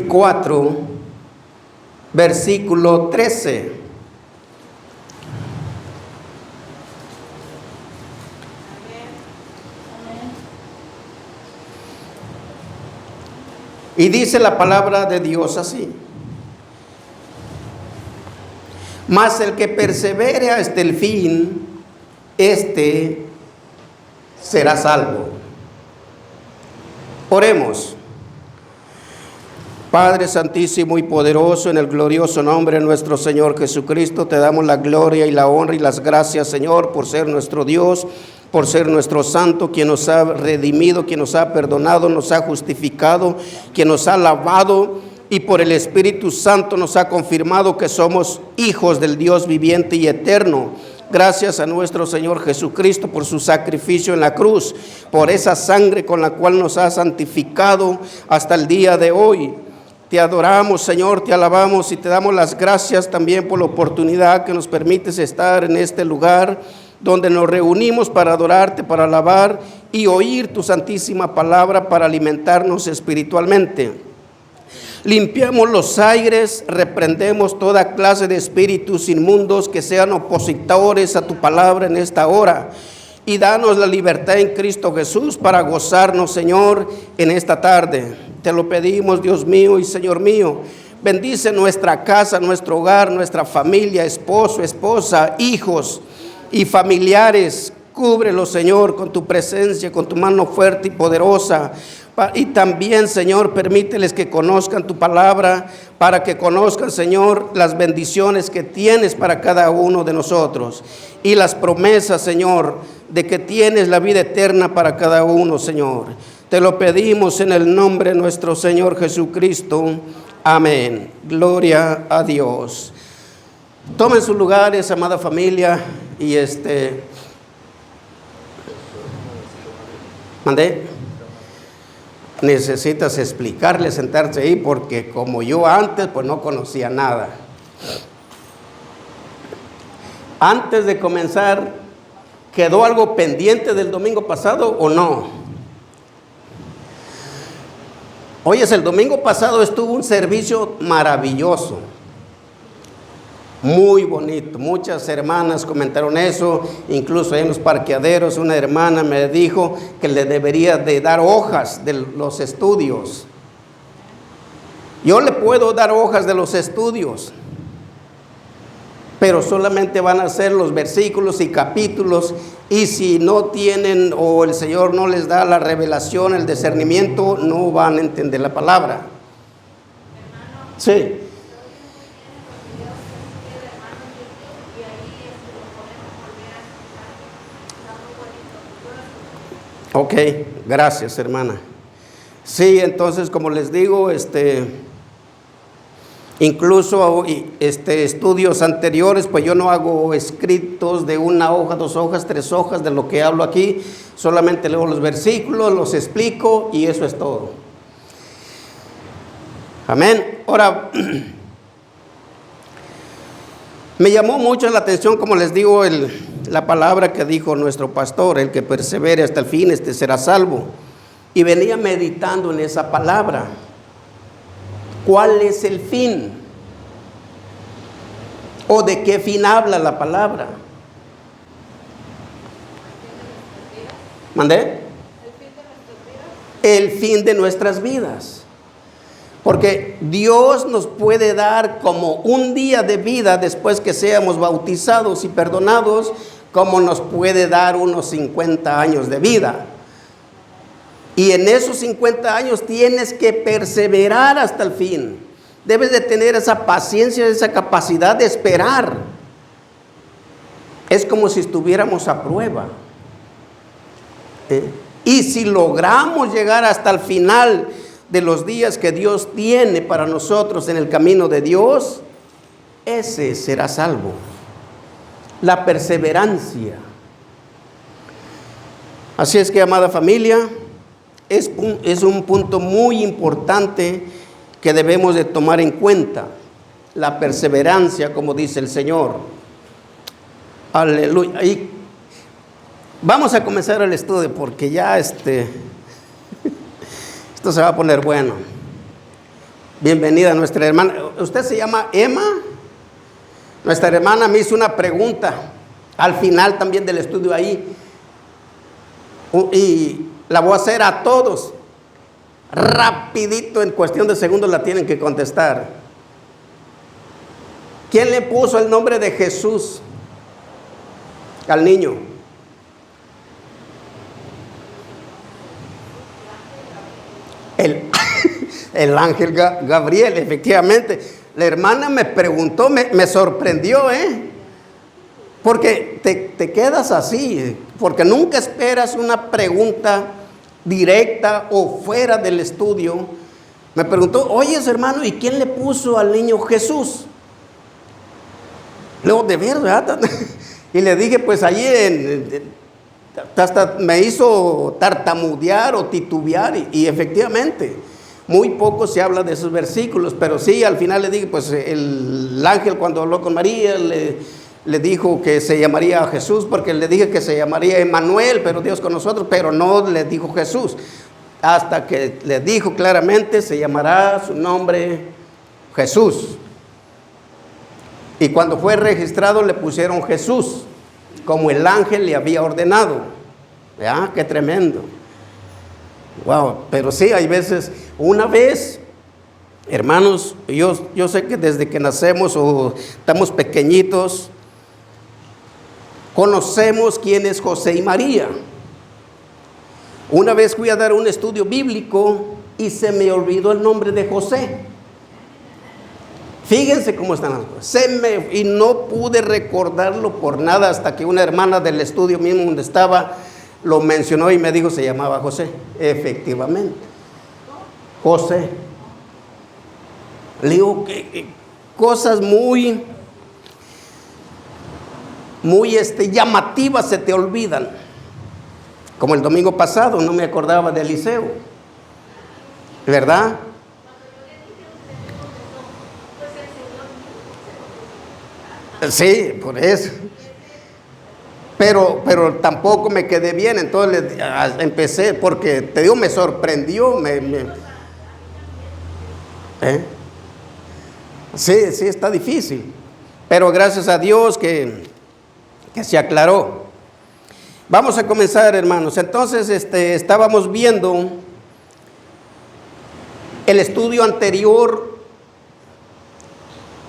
4, versículo 13. Y dice la palabra de Dios así: mas el que persevere hasta el fin, este será salvo. Oremos. Padre santísimo y poderoso, en el glorioso nombre de nuestro Señor Jesucristo, te damos la gloria y la honra y las gracias, Señor, por ser nuestro Dios, por ser nuestro santo, quien nos ha redimido, quien nos ha perdonado, nos ha justificado, quien nos ha lavado, y por el Espíritu Santo nos ha confirmado que somos hijos del Dios viviente y eterno. Gracias a nuestro Señor Jesucristo por su sacrificio en la cruz, por esa sangre con la cual nos ha santificado hasta el día de hoy. Te adoramos, Señor, te alabamos y te damos las gracias también por la oportunidad que nos permites estar en este lugar donde nos reunimos para adorarte, para alabar y oír tu santísima palabra para alimentarnos espiritualmente. Limpiamos los aires, reprendemos toda clase de espíritus inmundos que sean opositores a tu palabra en esta hora. Y danos la libertad en Cristo Jesús para gozarnos, Señor, en esta tarde. Te lo pedimos, Dios mío y Señor mío. Bendice nuestra casa, nuestro hogar, nuestra familia, esposo, esposa, hijos y familiares. Cúbrelos, Señor, con tu presencia, con tu mano fuerte y poderosa. Y también, Señor, permíteles que conozcan tu palabra, para que conozcan, Señor, las bendiciones que tienes para cada uno de nosotros y las promesas, Señor, de que tienes la vida eterna para cada uno, Señor. Te lo pedimos en el nombre de nuestro Señor Jesucristo. Amén. Gloria a Dios. Tomen sus lugares, amada familia, y ¿mandé? Necesitas explicarle, sentarse ahí, porque como yo antes, pues no conocía nada. Antes de comenzar, ¿quedó algo pendiente del domingo pasado o no? Oyes, el domingo pasado estuvo un servicio maravilloso, muy bonito. Muchas hermanas comentaron eso, incluso en los parqueaderos una hermana me dijo que le debería de dar hojas de los estudios. Yo le puedo dar hojas de los estudios, pero solamente van a ser los versículos y capítulos, y si no tienen o el Señor no les da la revelación, el discernimiento, no van a entender la palabra. Sí. Ok, gracias, hermana. Sí, entonces, como les digo, incluso estudios anteriores, pues yo no hago escritos de una hoja, 2 hojas, 3 hojas de lo que hablo aquí. Solamente leo los versículos, los explico y eso es todo. Amén. Ahora, me llamó mucho la atención, como les digo, la palabra que dijo nuestro pastor: el que persevere hasta el fin, será salvo. Y venía meditando en esa palabra. ¿Cuál es el fin? ¿O de qué fin habla la palabra? ¿Mandé? El fin de nuestras vidas. Porque Dios nos puede dar como un día de vida después que seamos bautizados y perdonados, como nos puede dar unos 50 años de vida. Y en esos 50 años tienes que perseverar hasta el fin. Debes de tener esa paciencia, esa capacidad de esperar. Es como si estuviéramos a prueba. Y si logramos llegar hasta el final de los días que Dios tiene para nosotros en el camino de Dios, ese será salvo. La perseverancia. Así es que, amada familia, es un punto muy importante que debemos de tomar en cuenta. La perseverancia, como dice el Señor. Aleluya. Y vamos a comenzar el estudio, porque ya esto se va a poner bueno. Bienvenida nuestra hermana. ¿Usted se llama Emma? Nuestra hermana me hizo una pregunta al final también del estudio ahí. Y la voy a hacer a todos. Rapidito, en cuestión de segundos la tienen que contestar. ¿Quién le puso el nombre de Jesús al niño? El ángel Gabriel, efectivamente. La hermana me preguntó, me sorprendió, porque te quedas así, porque nunca esperas una pregunta directa o fuera del estudio. Me preguntó, oye hermano, ¿y quién le puso al niño Jesús? Luego, de verdad. Y le dije, pues allí hasta me hizo tartamudear o titubear, y efectivamente muy poco se habla de esos versículos, pero sí, al final le dije, pues el ángel cuando habló con María le dijo que se llamaría Jesús, porque le dije que se llamaría Emmanuel, pero Dios con nosotros, pero no le dijo Jesús, hasta que le dijo claramente, se llamará su nombre Jesús. Y cuando fue registrado le pusieron Jesús, como el ángel le había ordenado. ¿Ya? Qué tremendo. Wow, pero sí, hay veces, una vez, hermanos, yo sé que desde que nacemos o estamos pequeñitos, conocemos quién es José y María. Una vez fui a dar un estudio bíblico y se me olvidó el nombre de José. Fíjense cómo están las cosas. Y no pude recordarlo por nada hasta que una hermana del estudio mismo donde estaba lo mencionó y me dijo se llamaba José. Efectivamente, José. Le digo que cosas muy llamativas se te olvidan. Como el domingo pasado no me acordaba de Eliseo, ¿verdad? Sí, por eso. Pero tampoco me quedé bien, entonces empecé, porque te digo, me sorprendió. Sí, está difícil, pero gracias a Dios que se aclaró. Vamos a comenzar, hermanos. Entonces, estábamos viendo el estudio anterior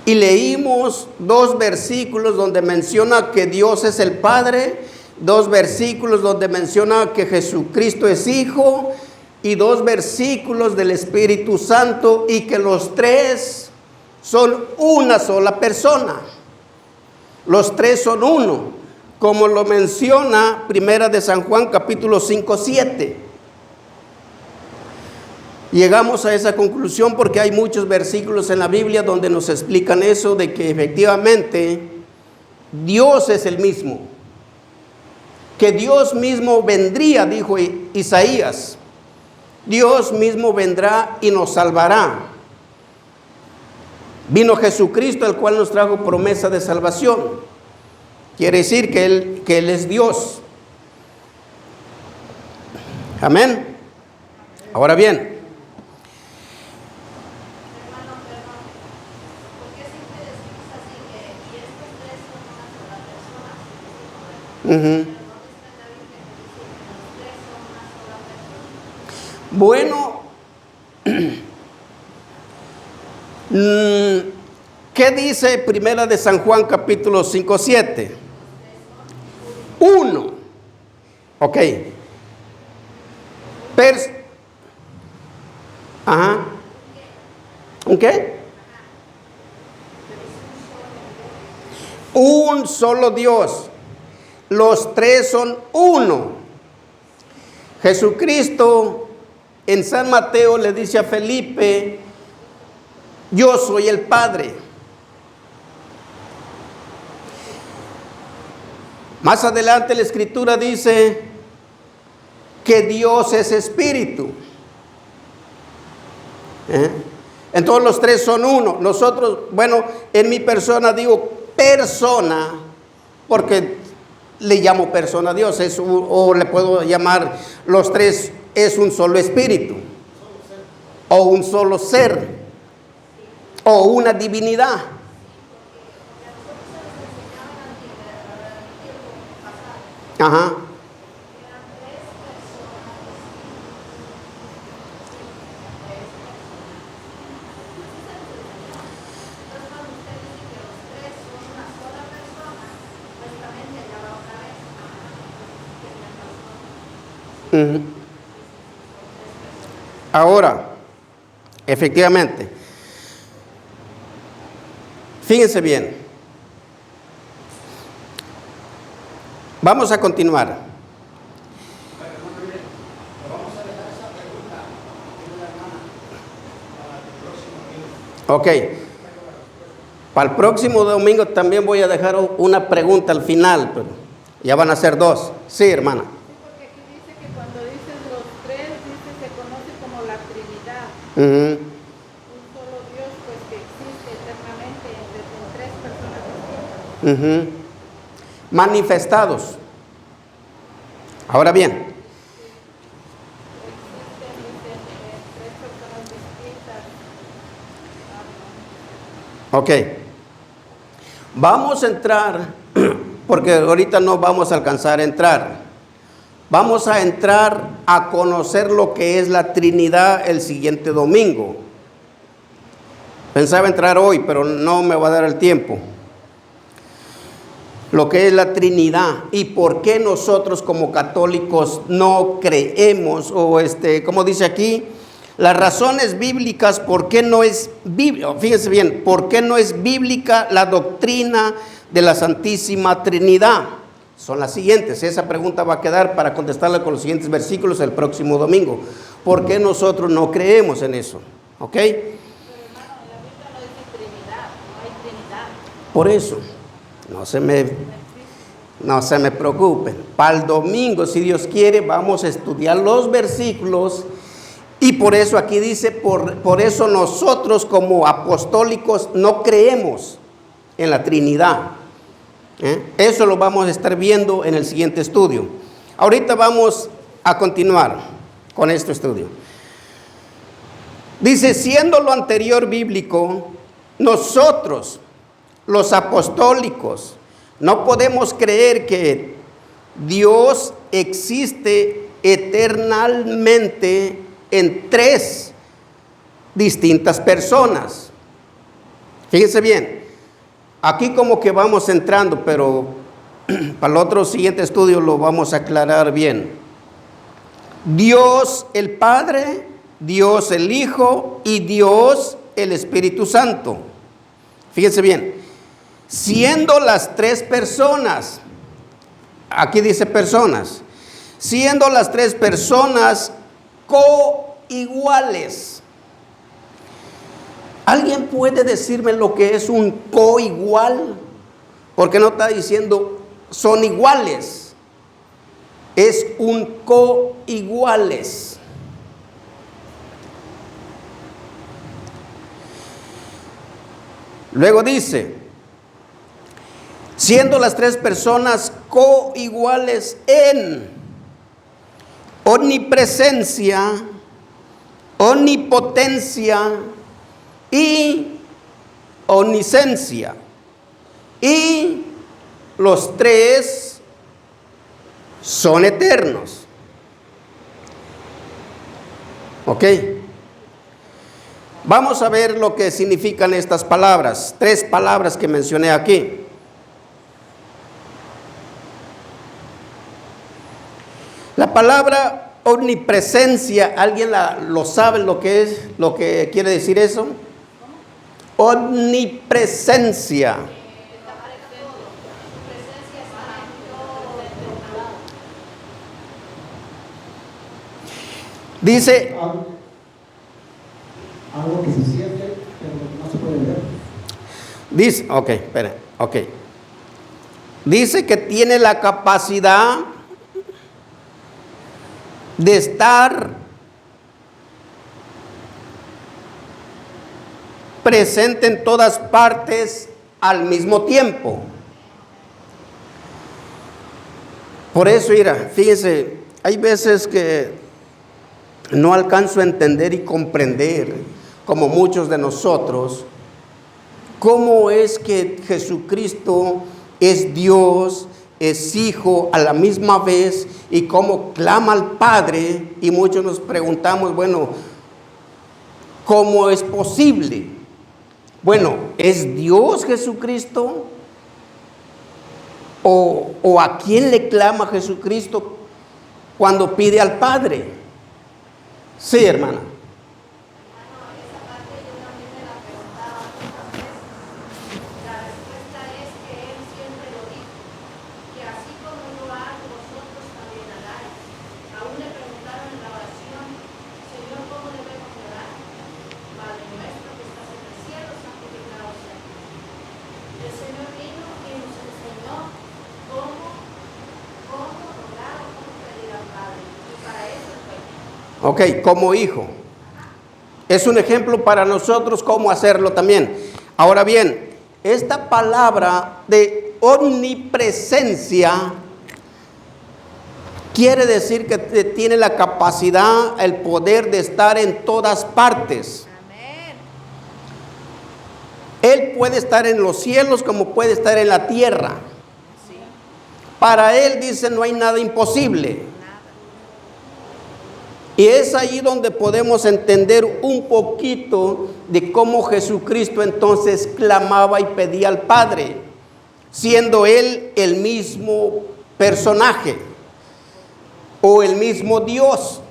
y leímos 2 versículos donde menciona que Dios es el Padre, 2 versículos donde menciona que Jesucristo es Hijo, y 2 versículos del Espíritu Santo, y que los 3 son una sola persona. Los 3 son uno, como lo menciona Primera de San Juan, capítulo 5:7. Llegamos a esa conclusión porque hay muchos versículos en la Biblia donde nos explican eso, de que efectivamente Dios es el mismo, que Dios mismo vendría, dijo Isaías, Dios mismo vendrá y nos salvará. Vino Jesucristo, el cual nos trajo promesa de salvación. Quiere decir que Él es Dios. Amén. Ahora bien, bueno, ¿qué dice Primera de San Juan capítulo 5:7? Uno. Ok. Ajá. ¿Un qué? Un solo Dios. Los 3 son uno. Jesucristo en San Mateo le dice a Felipe, yo soy el Padre. Más adelante la Escritura dice que Dios es Espíritu. Entonces los 3 son uno. Nosotros, bueno, en mi persona digo persona, porque le llamo persona a Dios, o le puedo llamar los 3, es un solo espíritu, o un solo ser. o una divinidad. Ajá. Ujú. Ahora, efectivamente, fíjense bien, vamos a continuar. Ok, para el próximo domingo también voy a dejar una pregunta al final, pero ya van a ser dos. Sí, hermana. Porque aquí dice que cuando dices los tres, dice se conoce como la Trinidad. Ujú. Un solo Dios, pues que existe eternamente en tres personas distintas. Ujú. Manifestados. Ahora bien, Existen, dicen, tres personas distintas. ok. Vamos a entrar, porque ahorita no vamos a alcanzar a entrar. Vamos a entrar a conocer lo que es la Trinidad el siguiente domingo. Pensaba entrar hoy, pero no me va a dar el tiempo. Lo que es la Trinidad y por qué nosotros como católicos no creemos, o como dice aquí, las razones bíblicas, por qué no es bíblica, fíjense bien, por qué no es bíblica la doctrina de la Santísima Trinidad. Son las siguientes. Esa pregunta va a quedar para contestarla con los siguientes versículos el próximo domingo. ¿Por qué nosotros no creemos en eso? ¿Ok? Pero hermano, en la Biblia no dice Trinidad, no hay Trinidad. Por eso, no se me preocupen. Para el domingo, si Dios quiere, vamos a estudiar los versículos. Y por eso aquí dice, por eso nosotros como apostólicos no creemos en la Trinidad. Eso lo vamos a estar viendo en el siguiente estudio. Ahorita vamos a continuar con este estudio. Dice, siendo lo anterior bíblico, nosotros, los apostólicos, no podemos creer que Dios existe eternamente en tres distintas personas. Fíjense bien, aquí como que vamos entrando, pero para el otro siguiente estudio lo vamos a aclarar bien. Dios el Padre, Dios el Hijo y Dios el Espíritu Santo. Fíjense bien, siendo las tres personas, aquí dice personas, siendo las tres personas coiguales. ¿Alguien puede decirme lo que es un coigual? Porque no está diciendo son iguales, es un coiguales. Luego dice, siendo las tres personas coiguales en omnipresencia, omnipotencia y omnisciencia. Y los tres son eternos. ¿Ok? Vamos a ver lo que significan estas palabras, tres palabras que mencioné aquí. La palabra omnipresencia, ¿alguien lo sabe lo que es, lo que quiere decir eso? Omnipresencia. Dice, algo que se siente, pero no se puede ver. Dice, ok. Dice que tiene la capacidad de estar presente en todas partes al mismo tiempo. Por eso, mira, fíjense, hay veces que no alcanzo a entender y comprender, como muchos de nosotros, ¿Cómo es que Jesucristo es Dios, es Hijo a la misma vez, y cómo clama al Padre? Y muchos nos preguntamos, bueno, ¿cómo es posible? Bueno, ¿es Dios Jesucristo? ¿O a quién le clama Jesucristo cuando pide al Padre? Sí, hermana. Ok, como hijo. Es un ejemplo para nosotros cómo hacerlo también. Ahora bien, esta palabra de omnipresencia quiere decir que tiene la capacidad, el poder de estar en todas partes. Amén. Él puede estar en los cielos como puede estar en la tierra. Sí. Para Él, dice, no hay nada imposible. Y es ahí donde podemos entender un poquito de cómo Jesucristo entonces clamaba y pedía al Padre, siendo Él el mismo personaje o el mismo Dios,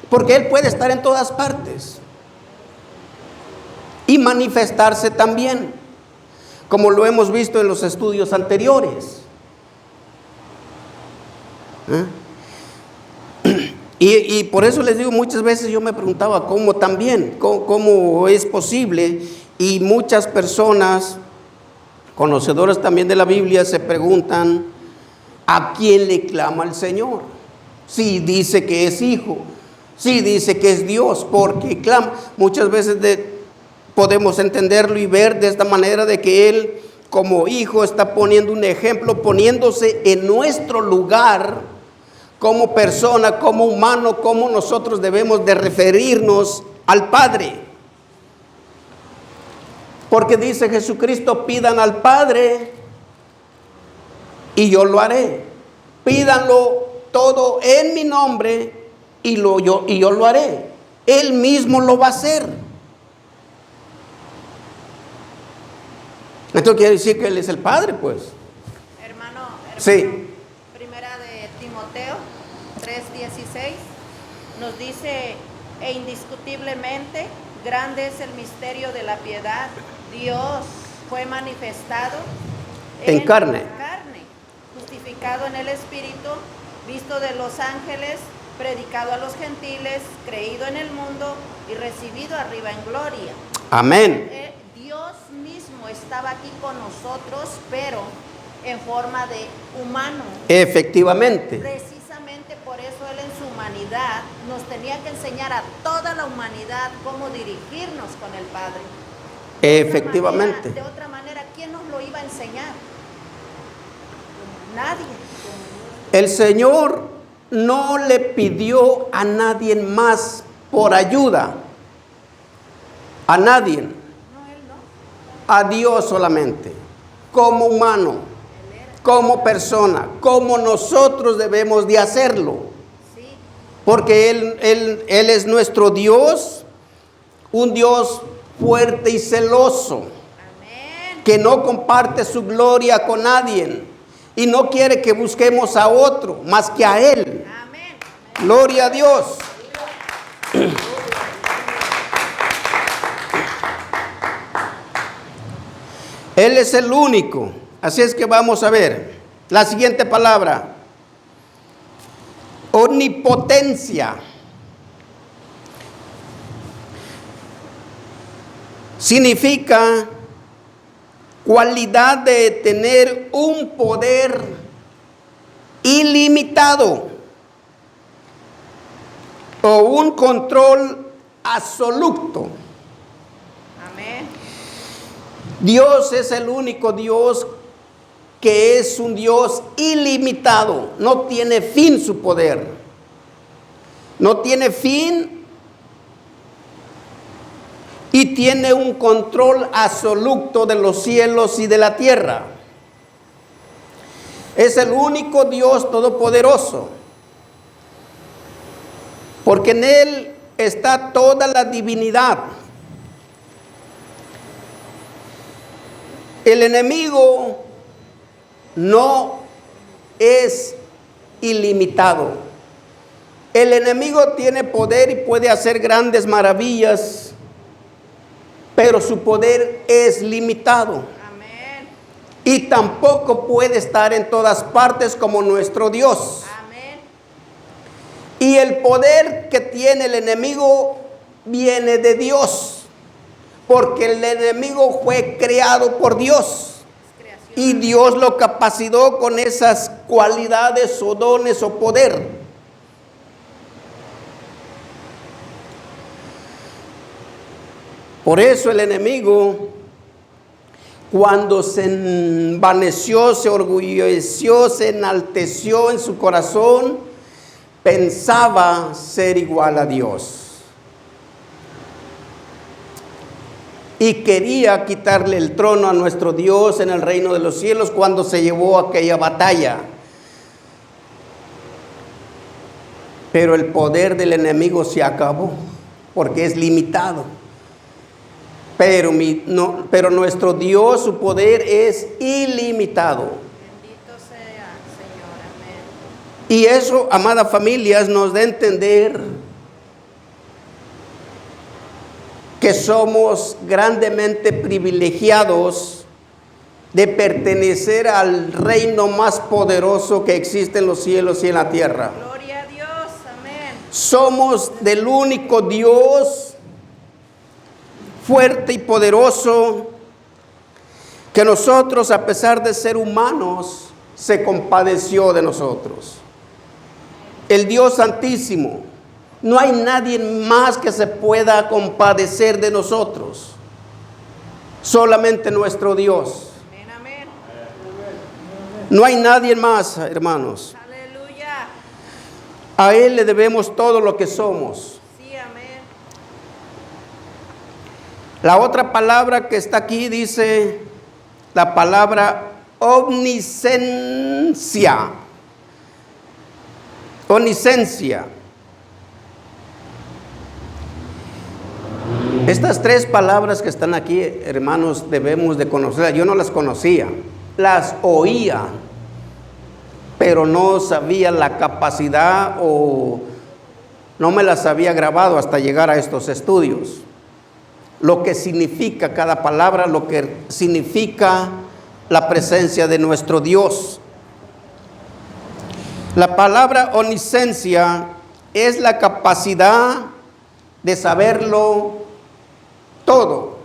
porque Él puede estar en todas partes y manifestarse también, como lo hemos visto en los estudios anteriores. Y por eso les digo, muchas veces yo me preguntaba cómo también, cómo es posible, y muchas personas conocedoras también de la Biblia se preguntan ¿a quién le clama el Señor? Si dice que es hijo, si dice que es Dios, porque clama. Muchas veces podemos entenderlo y ver de esta manera de que Él como hijo está poniendo un ejemplo, poniéndose en nuestro lugar como persona, como humano, como nosotros debemos de referirnos al Padre. Porque dice Jesucristo, pidan al Padre y yo lo haré. Pídanlo todo en mi nombre y yo lo haré. Él mismo lo va a hacer. Esto quiere decir que Él es el Padre, pues. Hermano, Sí. Primera de Timoteo 3:16 nos dice, e indiscutiblemente grande es el misterio de la piedad. Dios fue manifestado En carne, justificado en el Espíritu, visto de los ángeles, predicado a los gentiles, creído en el mundo y recibido arriba en gloria. amén. Dios mismo estaba aquí con nosotros, pero en forma de humano. Efectivamente. Precisamente por eso Él en su humanidad nos tenía que enseñar a toda la humanidad cómo dirigirnos con el Padre. Efectivamente. De otra manera, ¿quién nos lo iba a enseñar? Nadie. El Señor no le pidió a nadie más por ayuda. A nadie. No, Él no. A Dios solamente. Como humano, como persona, como nosotros debemos de hacerlo. Sí. Porque Él es nuestro Dios, un Dios fuerte y celoso, Amén. que no comparte su gloria con nadie y no quiere que busquemos a otro más que a Él. Amén. Gloria a Dios. Él es el único. Así es que vamos a ver la siguiente palabra. Omnipotencia. Significa cualidad de tener un poder ilimitado o un control absoluto. Amén. Dios es el único Dios que es un Dios ilimitado. No tiene fin su poder. No tiene fin. y tiene un control absoluto de los cielos y de la tierra. Es el único Dios todopoderoso, porque en Él está toda la divinidad. El enemigo no es ilimitado. El enemigo tiene poder y puede hacer grandes maravillas, pero su poder es limitado. Amén. Y tampoco puede estar en todas partes como nuestro Dios. Amén. Y el poder que tiene el enemigo viene de Dios, porque el enemigo fue creado por Dios. Y Dios lo capacitó con esas cualidades o dones o poder. Por eso el enemigo, cuando se envaneció, se orgulleció, se enalteció en su corazón, pensaba ser igual a Dios. Y quería quitarle el trono a nuestro Dios en el reino de los cielos cuando se llevó aquella batalla. Pero el poder del enemigo se acabó, porque es limitado. Pero nuestro Dios, su poder es ilimitado. Bendito sea, Señor. Amén. Y eso, amadas familias, nos da a entender que somos grandemente privilegiados de pertenecer al reino más poderoso que existe en los cielos y en la tierra. Gloria a Dios. Amén. Somos del único Dios fuerte y poderoso, que nosotros, a pesar de ser humanos, se compadeció de nosotros. El Dios Santísimo. No hay nadie más que se pueda compadecer de nosotros. Solamente nuestro Dios. Amén, amén. No hay nadie más, hermanos. Aleluya. A Él le debemos todo lo que somos. Sí, amén. La otra palabra que está aquí dice la palabra omniscencia. Omniscencia. Estas tres palabras que están aquí, hermanos, debemos de conocerlas. Yo no las conocía, las oía, pero no sabía la capacidad o no me las había grabado hasta llegar a estos estudios. Lo que significa cada palabra, lo que significa la presencia de nuestro Dios. La palabra omniscencia es la capacidad de saberlo todo.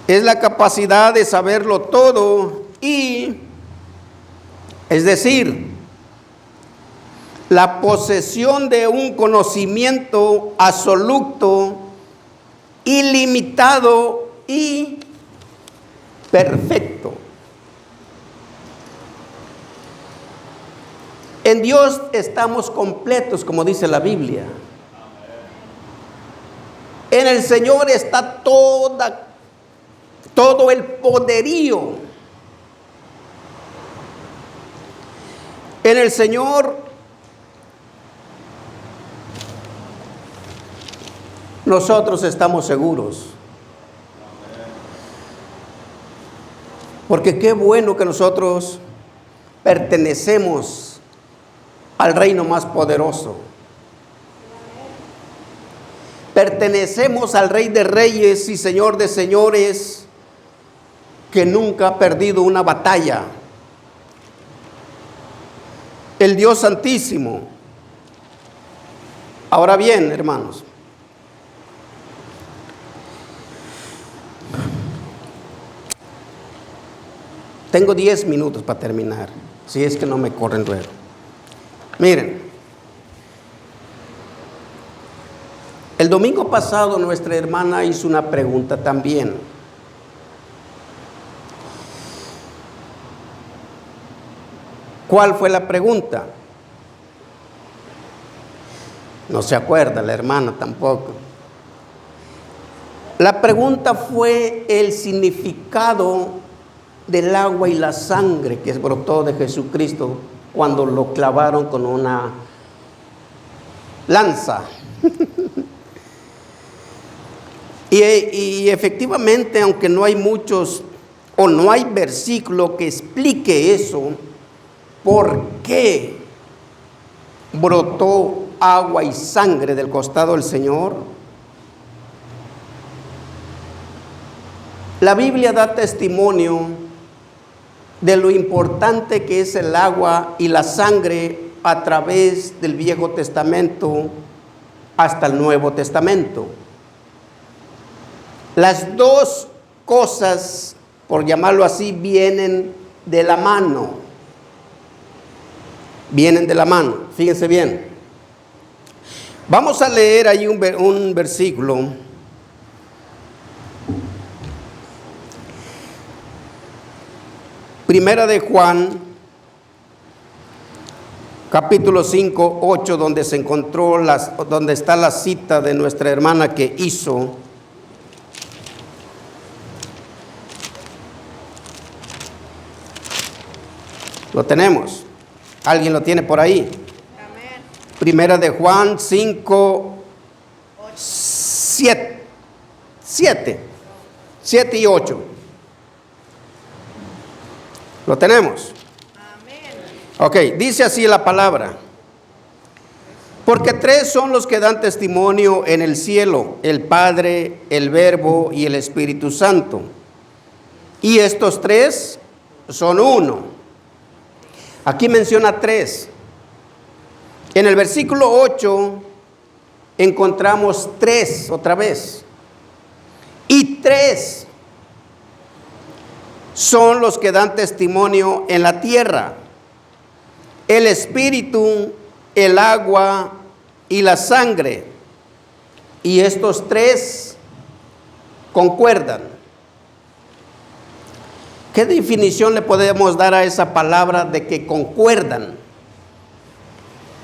Es la capacidad de saberlo todo y, es decir, la posesión de un conocimiento absoluto, ilimitado y perfecto. En Dios estamos completos, como dice la Biblia. En el Señor está todo el poderío. En el Señor nosotros estamos seguros. Porque qué bueno que nosotros pertenecemos al reino más poderoso. Pertenecemos al Rey de Reyes y Señor de Señores, que nunca ha perdido una batalla. El Dios Santísimo. Ahora bien, hermanos, tengo 10 minutos para terminar, si es que no me corren luego. Miren, el domingo pasado nuestra hermana hizo una pregunta también. ¿Cuál fue la pregunta? No se acuerda la hermana tampoco. La pregunta fue el significado del agua y la sangre que brotó de Jesucristo cuando lo clavaron con una lanza. y efectivamente, aunque no hay muchos o no hay versículo que explique eso, ¿por qué brotó agua y sangre del costado del Señor? La Biblia da testimonio de lo importante que es el agua y la sangre a través del Viejo Testamento hasta el Nuevo Testamento. Las dos cosas, por llamarlo así, vienen de la mano. Vienen de la mano, fíjense bien. Vamos a leer ahí un versículo. Primera de Juan, capítulo 5, 8, donde se encontró, donde está la cita de nuestra hermana que hizo. Lo tenemos. ¿Alguien lo tiene por ahí? Amén. Primera de Juan 5, 7 y 8. ¿Lo tenemos? Amén. Ok, dice así la palabra. Porque tres son los que dan testimonio en el cielo: el Padre, el Verbo y el Espíritu Santo. Y estos tres son uno. Aquí menciona tres. En el versículo 8 encontramos tres otra vez. Y tres son los que dan testimonio en la tierra: el Espíritu, el agua y la sangre. Y estos tres concuerdan. ¿Qué definición le podemos dar a esa palabra de que concuerdan?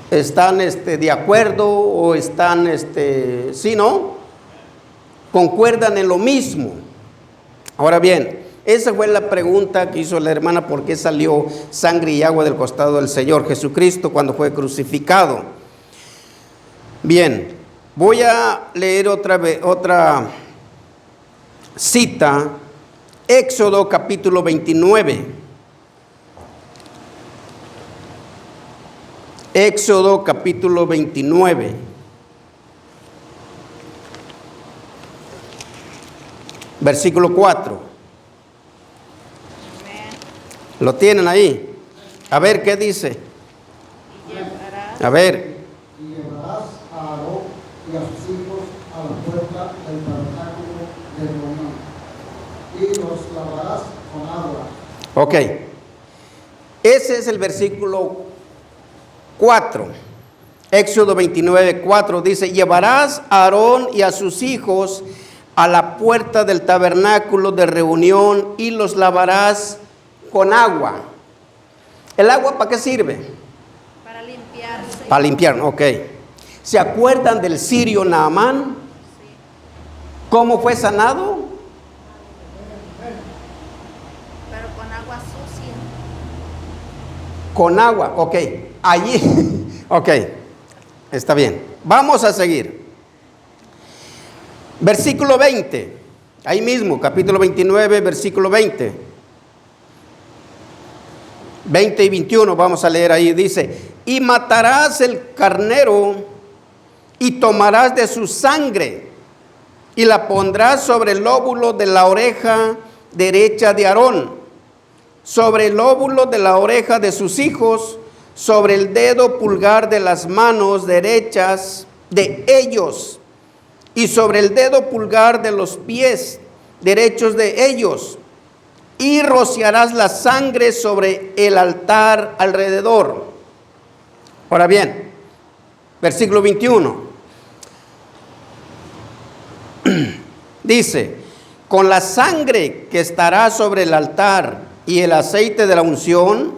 ¿Están de acuerdo o están, sí, no? Concuerdan en lo mismo. Ahora bien, esa fue la pregunta que hizo la hermana: ¿por qué salió sangre y agua del costado del Señor Jesucristo cuando fue crucificado? Bien, voy a leer otra cita. Éxodo capítulo 29. Éxodo capítulo 29. Versículo 4. Amén. ¿Lo tienen ahí? A ver, ¿qué dice? Y llevarás A ver. Y llevarás a Aarón y a sus hijos a la puerta del tabernáculo de reunión, y los lavarás con agua. Ok. Ese es el versículo 4. Éxodo 29, 4 dice: llevarás a Aarón y a sus hijos a la puerta del tabernáculo de reunión y los lavarás con agua. ¿El agua para qué sirve? para limpiarse. Para limpiar, ok. ¿Se acuerdan del sirio Naamán? ¿Cómo fue sanado? Pero con agua sucia. Con agua, ok. Allí, ok. Está bien. Vamos a seguir. Versículo 20. Ahí mismo, capítulo 29, versículo 20. 20 y 21, vamos a leer ahí. Dice: y matarás el carnero y tomarás de su sangre y la pondrás sobre el lóbulo de la oreja derecha de Aarón, sobre el lóbulo de la oreja de sus hijos, sobre el dedo pulgar de las manos derechas de ellos y sobre el dedo pulgar de los pies derechos de ellos, y rociarás la sangre sobre el altar alrededor. Ahora bien, versículo 21. Dice: con la sangre que estará sobre el altar y el aceite de la unción,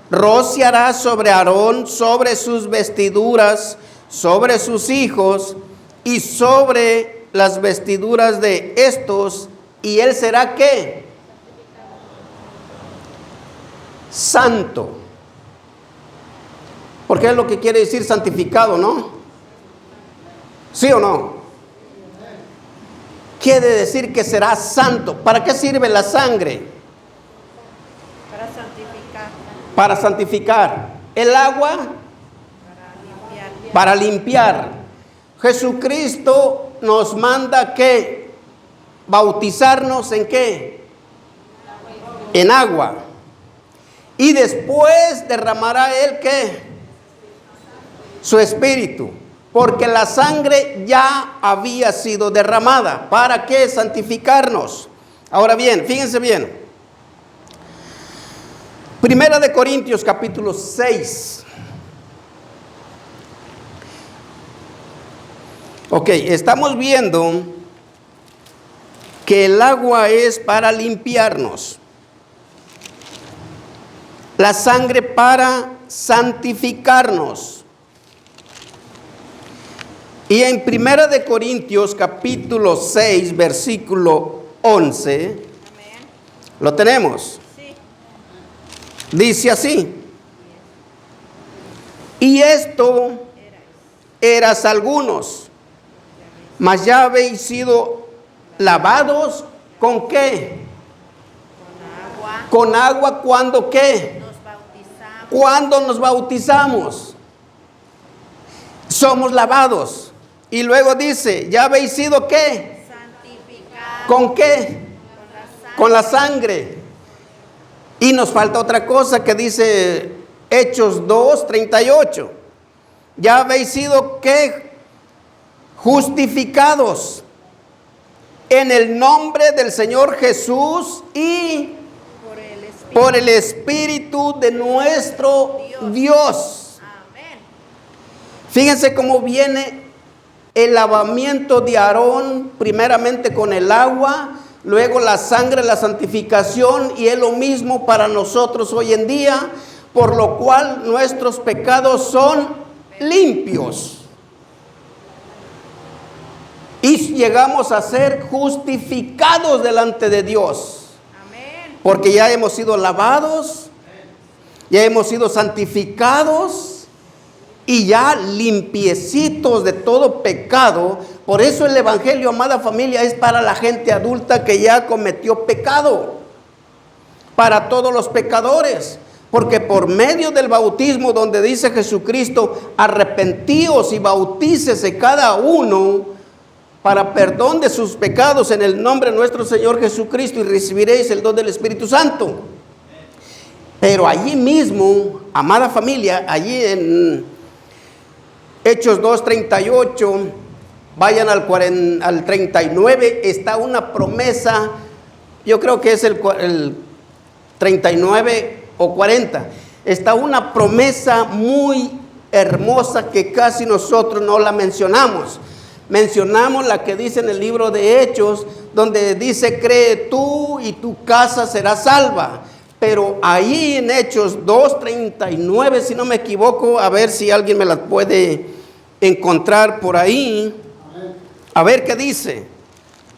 rociarás sobre Aarón, sobre sus vestiduras, sobre sus hijos y sobre las vestiduras de estos, y él será ¿qué? Santo. Porque es lo que quiere decir santificado, ¿no? ¿Sí o no? Quiere decir que será santo. ¿Para qué sirve la sangre? Para santificar. Para santificar. El agua para limpiar. Jesucristo nos manda que bautizarnos en qué? En agua. Y después derramará él ¿qué? Su espíritu. Porque la sangre ya había sido derramada. ¿Para qué? Santificarnos. Ahora bien, fíjense bien. Primera de Corintios capítulo 6. Ok, estamos viendo que el agua es para limpiarnos. La sangre para santificarnos. Y en Primera de Corintios capítulo 6 versículo 11, Amén. ¿lo tenemos? Sí. Dice así: y esto eras algunos, mas ya habéis sido lavados ¿con qué? Con agua. Con agua. ¿Cuándo qué? Nos bautizamos. Cuando nos bautizamos, somos lavados. Y luego dice, ¿ya habéis sido qué? Santificados. ¿Con qué? Con la sangre. Con la sangre. Y nos falta otra cosa que dice Hechos 2:38. ¿Ya habéis sido qué? Justificados en el nombre del Señor Jesús y por el Espíritu de nuestro Dios. Amén. Fíjense cómo viene el lavamiento de Aarón, primeramente con el agua, luego la sangre, la santificación, y es lo mismo para nosotros hoy en día, por lo cual nuestros pecados son limpios. Y llegamos a ser justificados delante de Dios. Amén. Porque ya hemos sido lavados, ya hemos sido santificados y ya limpiecitos de todo pecado. Por eso el evangelio, amada familia, es para la gente adulta que ya cometió pecado, para todos los pecadores. Porque por medio del bautismo, donde dice Jesucristo, arrepentíos y bautícese cada uno para perdón de sus pecados en el nombre de nuestro Señor Jesucristo, y recibiréis el don del Espíritu Santo. Pero allí mismo, amada familia, allí en Hechos 2:38, vayan al 39, está una promesa. Yo creo que es el 39 o 40. Está una promesa muy hermosa que casi nosotros no la mencionamos. Mencionamos la que dice en el libro de Hechos, donde dice, cree tú y tu casa será salva. Pero ahí en Hechos 2:39, si no me equivoco, a ver si alguien me la puede encontrar por ahí. Amén. A ver qué dice.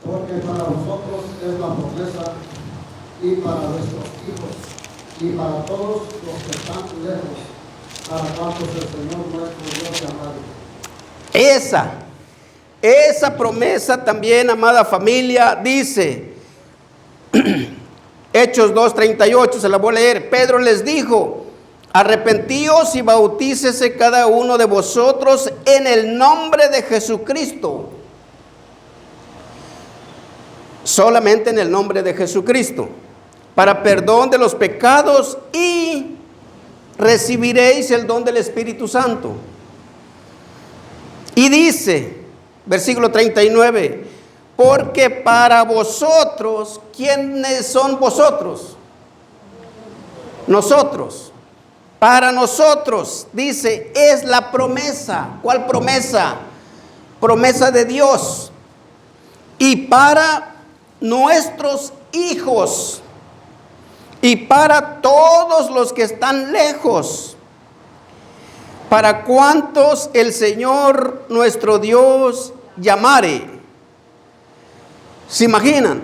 Porque para vosotros es la promesa, y para vuestros hijos, y para todos los que están lejos, para cuantos el Señor nuestro Dios llamare. Esa promesa también, amada familia, dice, Hechos 2:38, se la voy a leer. Pedro les dijo, arrepentíos y bautícese cada uno de vosotros en el nombre de Jesucristo. Solamente en el nombre de Jesucristo, para perdón de los pecados, y recibiréis el don del Espíritu Santo. Y dice, versículo 39, porque para vosotros, ¿quiénes son vosotros? Nosotros. Para nosotros, dice, es la promesa. ¿Cuál promesa? Promesa de Dios. Y para nuestros hijos, y para todos los que están lejos, para cuantos el Señor nuestro Dios llamare. ¿Se imaginan?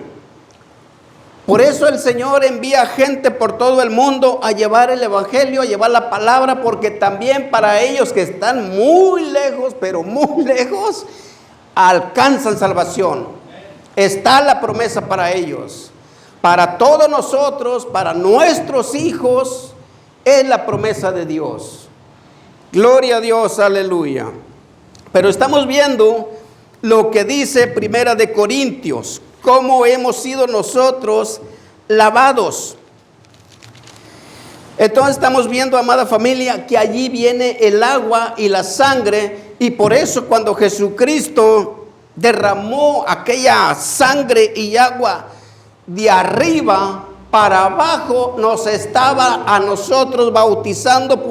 Por eso el Señor envía gente por todo el mundo a llevar el evangelio, a llevar la palabra, porque también para ellos que están muy lejos, pero muy lejos, alcanzan salvación. Está la promesa para ellos. Para todos nosotros, para nuestros hijos, es la promesa de Dios. Gloria a Dios, aleluya. Pero estamos viendo lo que dice Primera de Corintios, cómo hemos sido nosotros lavados. Entonces estamos viendo, amada familia, que allí viene el agua y la sangre, y por eso cuando Jesucristo derramó aquella sangre y agua de arriba para abajo, nos estaba a nosotros bautizando,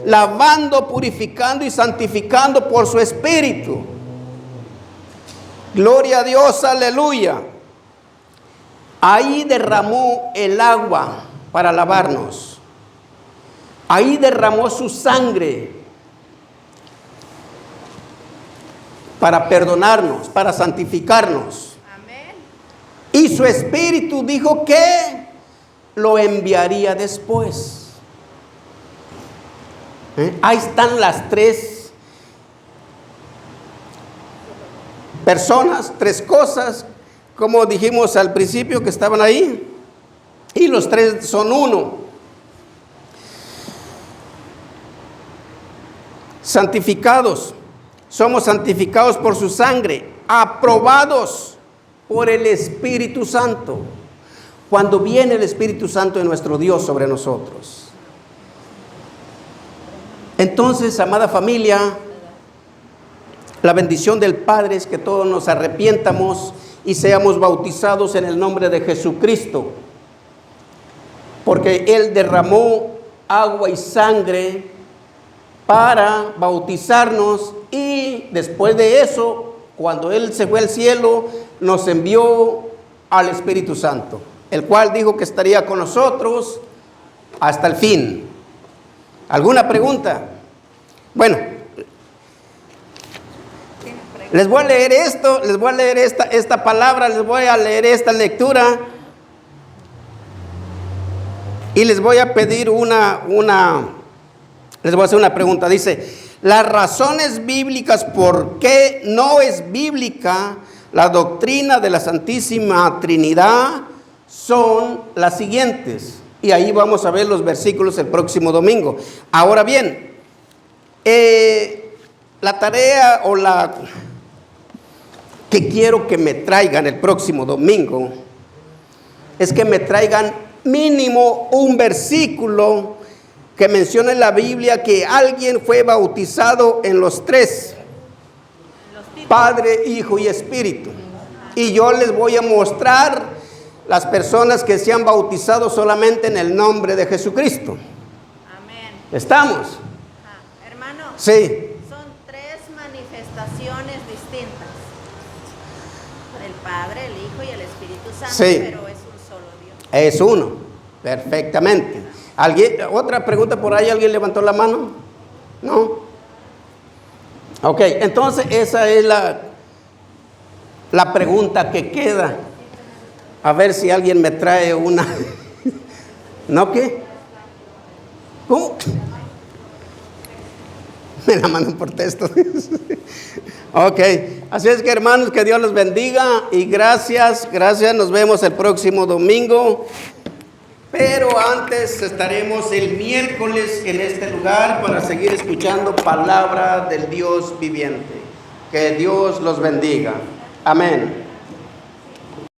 lavando, purificando y santificando por su Espíritu. Gloria a Dios, aleluya. Ahí derramó el agua para lavarnos. Ahí derramó su sangre para perdonarnos, para santificarnos. Amén. Y su Espíritu dijo que lo enviaría después. Ahí están las tres personas, tres cosas, como dijimos al principio que estaban ahí, y los tres son uno. Santificados, somos santificados por su sangre, aprobados por el Espíritu Santo, cuando viene el Espíritu Santo de nuestro Dios sobre nosotros. Entonces, amada familia, la bendición del Padre es que todos nos arrepientamos y seamos bautizados en el nombre de Jesucristo, porque Él derramó agua y sangre para bautizarnos, y después de eso, cuando Él se fue al cielo, nos envió al Espíritu Santo, el cual dijo que estaría con nosotros hasta el fin. ¿Alguna pregunta? Bueno, les voy a leer esto, les voy a leer esta palabra, les voy a leer esta lectura y les voy a pedir les voy a hacer una pregunta. Dice, las razones bíblicas por qué no es bíblica la doctrina de la Santísima Trinidad son las siguientes. Y ahí vamos a ver los versículos el próximo domingo. Ahora bien, la tarea o la que quiero que me traigan el próximo domingo es que me traigan mínimo un versículo que menciona en la Biblia que alguien fue bautizado en los tres, Padre, Hijo y Espíritu. Y yo les voy a mostrar las personas que se han bautizado solamente en el nombre de Jesucristo. Amén. ¿Estamos? Hermano, Sí. son tres manifestaciones distintas. El Padre, el Hijo y el Espíritu Santo, Sí. pero es un solo Dios. Es uno, perfectamente. ¿Alguien, otra pregunta por ahí? ¿Alguien levantó la mano? ¿No? Ok, entonces esa es la pregunta que queda. A ver si alguien me trae una. ¿No qué? ¿Cómo? Me la mandan por texto. Ok, así es que, hermanos, que Dios los bendiga y gracias, nos vemos el próximo domingo. Pero antes estaremos el miércoles en este lugar para seguir escuchando palabra del Dios viviente. Que Dios los bendiga. Amén.